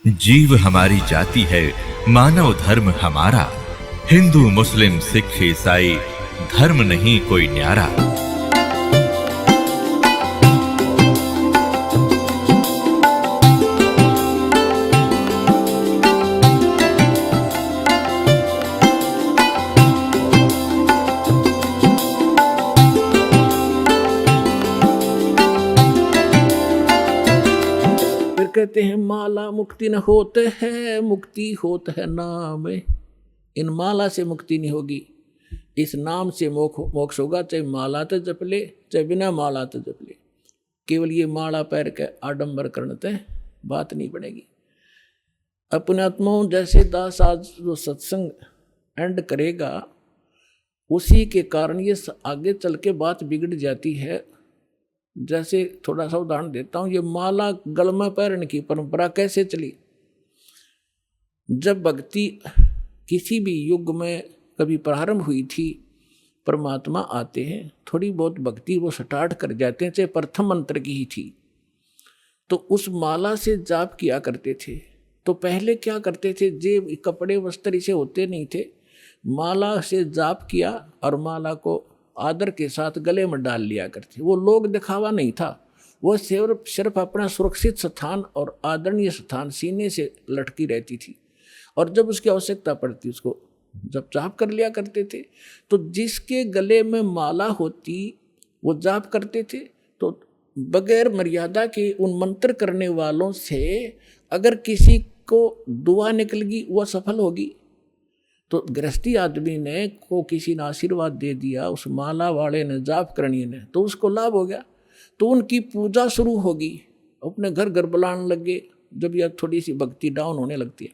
जीव हमारी जाति है, मानव धर्म हमारा। हिंदू मुस्लिम सिख ईसाई धर्म नहीं कोई न्यारा। कहते हैं माला मुक्ति न होते है, मुक्ति होत है नाम। इन माला से मुक्ति नहीं होगी, इस नाम से मोक्ष होगा। चाहे माला तो जप ले, चाहे बिना माला तो जप ले। केवल ये माला पैर के आडंबर करने ते बात नहीं बनेगी। अपने आत्माओं जैसे दास आज जो सत्संग एंड करेगा, उसी के कारण ये आगे चल के बात बिगड़ जाती है। जैसे थोड़ा सा उदाहरण देता हूं, ये माला गल में पहनने की परंपरा कैसे चली। जब भक्ति किसी भी युग में कभी प्रारंभ हुई थी, परमात्मा आते हैं, थोड़ी बहुत भक्ति वो स्टार्ट कर जाते हैं, चाहे प्रथम मंत्र की ही थी, तो उस माला से जाप किया करते थे। तो पहले क्या करते थे, जेब कपड़े वस्त्र इसे होते नहीं थे, माला से जाप किया और माला को आदर के साथ गले में डाल लिया करते। वो लोग दिखावा नहीं था, वो सिर्फ अपना सुरक्षित स्थान और आदरणीय स्थान सीने से लटकी रहती थी। और जब उसकी आवश्यकता पड़ती उसको जब जाप कर लिया करते थे। तो जिसके गले में माला होती वो जाप करते थे। तो बगैर मर्यादा के उन मंत्र करने वालों से अगर किसी को दुआ निकल गई, वह सफल होगी। तो गृहस्थी आदमी ने को किसी ने आशीर्वाद दे दिया, उस माला वाले ने, जाप करनी ने, तो उसको लाभ हो गया। तो उनकी पूजा शुरू होगी, अपने घर घर बुलाने लगे। जब यह थोड़ी सी भक्ति डाउन होने लगती है,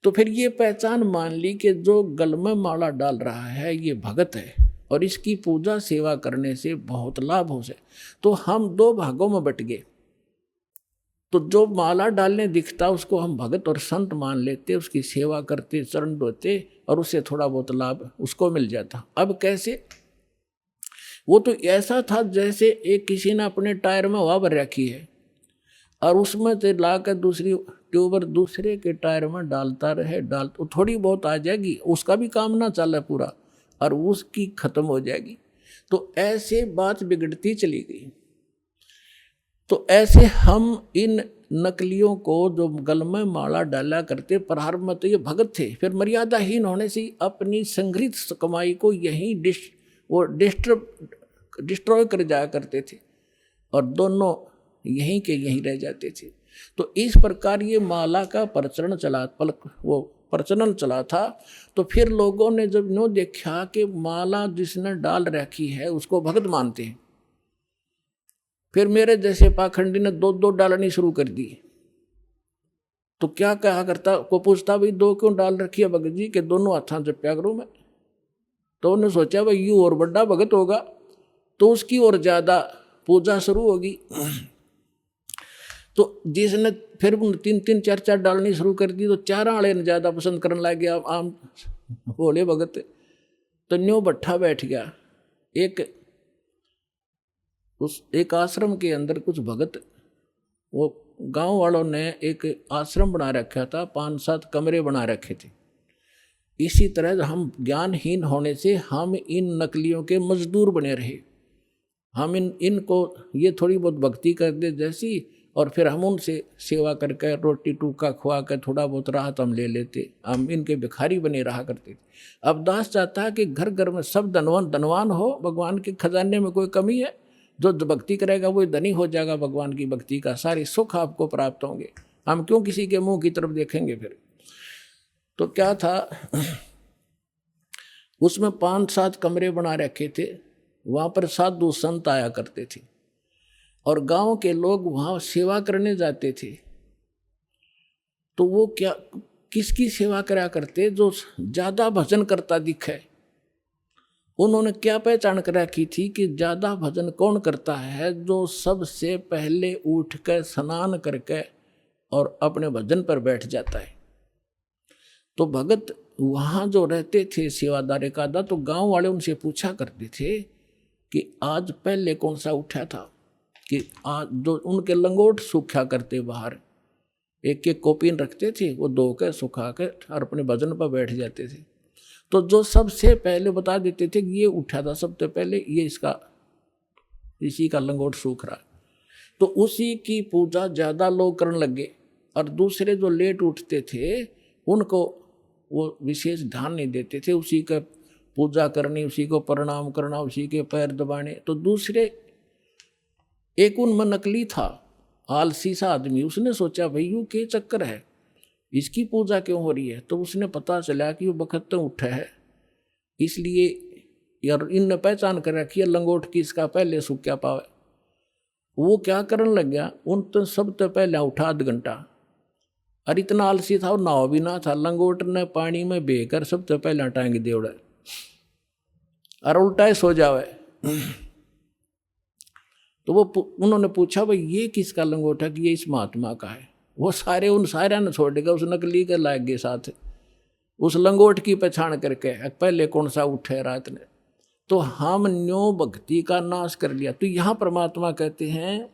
तो फिर ये पहचान मान ली कि जो गल में माला डाल रहा है ये भगत है और इसकी पूजा सेवा करने से बहुत लाभ हो जाए। तो हम दो भागों में बट गए। तो जो माला डालने दिखता उसको हम भगत और संत मान लेते, उसकी सेवा करते, चरण धोते और उससे थोड़ा बहुत लाभ उसको मिल जाता। अब कैसे? वो तो ऐसा था जैसे एक किसी ने अपने टायर में हवा भर रखी है और उसमें से लाकर दूसरी ट्यूबर दूसरे के टायर में डालता रहे, तो थोड़ी बहुत आ जाएगी, उसका भी काम ना चले पूरा और उसकी खत्म हो जाएगी। तो ऐसे बात बिगड़ती चली गई। तो ऐसे हम इन नकलियों को जो गल में माला डाला करते, प्रारंभ में तो ये भगत थे, फिर मर्यादाहीन होने से अपनी संग्रहित कमाई को यहीं डिस्ट्रॉय कर जाया करते थे और दोनों यहीं के यहीं रह जाते थे। तो इस प्रकार ये माला का प्रचलन चला था। तो फिर लोगों ने जब नो देखा कि माला जिसने डाल रखी है उसको भगत मानते हैं, फिर मेरे जैसे पाखंडी ने दो दो डालनी शुरू कर दी। तो क्या कहा करता, को पूछता भाई दो क्यों डाल रखी है भगत जी, के दोनों हाथों जप्या करूं मैं। तो उन्होंने सोचा भाई यू और बड़ा भगत होगा तो उसकी और ज्यादा पूजा शुरू होगी। तो जिसने फिर तीन तीन चार चार डालनी शुरू कर दी, तो चार आले ने ज्यादा पसंद करने लग गया आम बोले भगत। तो न्यू भट्ठा बैठ गया। एक आश्रम के अंदर कुछ भगत, वो गांव वालों ने एक आश्रम बना रखा था, 5-7 कमरे बना रखे थे। इसी तरह हम ज्ञानहीन होने से हम इन नकलियों के मजदूर बने रहे। हम इनको ये थोड़ी बहुत भक्ति कर दे जैसी, और फिर हम उनसे सेवा करके रोटी टूका खुआ कर थोड़ा बहुत राहत हम ले लेते, हम इनके भिखारी बने रहा करते थे। अब दास चाहता है कि घर घर में सब धनवान हो, भगवान के खजाने में कोई कमी है? जो भक्ति करेगा वो धनी हो जाएगा, भगवान की भक्ति का सारे सुख आपको प्राप्त होंगे। हम क्यों किसी के मुंह की तरफ देखेंगे फिर? तो क्या था, उसमें 5-7 कमरे बना रखे थे। वहां पर साधु संत आया करते थे और गांव के लोग वहां सेवा करने जाते थे। तो वो क्या किसकी सेवा करा करते? जो ज्यादा भजन करता दिखे। उन्होंने क्या पहचान कर रखी थी कि ज्यादा भजन कौन करता है? जो सबसे पहले उठ कर स्नान करके और अपने भजन पर बैठ जाता है। तो भगत वहां जो रहते थे सेवादार का आधा, तो गांव वाले उनसे पूछा करते थे कि आज पहले कौन सा उठा था, कि आज जो उनके लंगोट सूखा करते बाहर, एक एक कॉपिन रखते थे, वो धो के सुखा के और अपने भजन पर बैठ जाते थे। तो जो सबसे पहले बता देते थे कि ये उठा था सबसे पहले, ये इसी का लंगोट सूख रहा, तो उसी की पूजा ज़्यादा लोग करने लगे। और दूसरे जो लेट उठते थे उनको वो विशेष ध्यान नहीं देते थे, उसी का पूजा करनी, उसी को प्रणाम करना, उसी के पैर दबाने। तो दूसरे एक उनमें नकली था, आलसी सा आदमी, उसने सोचा भाई यूँ के चक्कर है, इसकी पूजा क्यों हो रही है। तो उसने पता चला कि वो बखत तो उठा है, इसलिए यार इनने पहचान कर रखी है लंगोट की, इसका पहले सूख क्या पावे। वो क्या करने लग गया, उन तो सब तो पहले उठा 2 घंटा, और इतना आलसी था और नाव भी ना था, लंगोट ने पानी में बेकर सबसे पहले टांग दे उड़ा और उल्टा ही सो जावे। तो वो उन्होंने पूछा भाई ये किसका लंगोट है, कि ये इस महात्मा का है। वो सारे उन सारे ने छोड़ देगा, उस नकली के लाग गए साथ, उस लंगोट की पहचान करके पहले कौन सा उठे रात ने। तो हम न्यो भक्ति का नाश कर लिया। तो यहाँ परमात्मा कहते हैं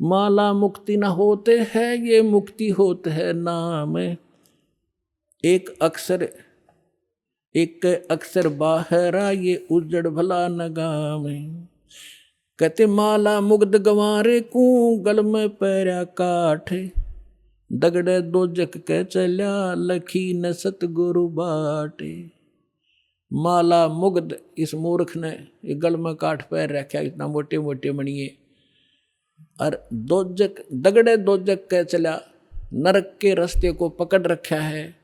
माला मुक्ति न होते है, ये मुक्ति होते है नाम। एक अक्षर बाहरा, ये उजड़ भला नगाम। कहते माला मुग्ध गंवारे को, गल में पैरा काठ। दगड़े दो जक के चल्या, लखी न सतगुरु बाटे। माला मुग्ध, इस मूर्ख ने ये गल में काठ पैर रखा, इतना मोटे मोटे मणिए। और दगड़े दो जक के चला, नरक के रास्ते को पकड़ रखा है।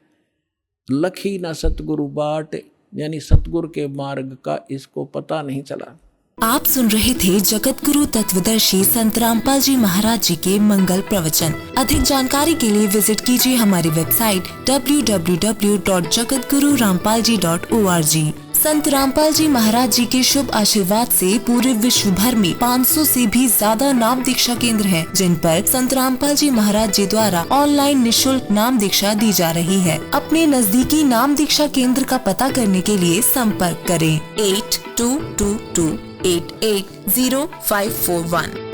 लखी ना सतगुरु बाट, यानी सतगुरु के मार्ग का इसको पता नहीं चला। आप सुन रहे थे जगत गुरु तत्वदर्शी संत रामपाल जी महाराज जी के मंगल प्रवचन। अधिक जानकारी के लिए विजिट कीजिए हमारी वेबसाइट www.jagatgururampalji.org। संत रामपाल जी महाराज जी के शुभ आशीर्वाद से पूरे विश्व भर में 500 से भी ज्यादा नाम दीक्षा केंद्र हैं, जिन पर संत रामपाल जी महाराज जी द्वारा ऑनलाइन निःशुल्क नाम दीक्षा दी जा रही है। अपने नजदीकी नाम दीक्षा केंद्र का पता करने के लिए संपर्क करें 8222880541।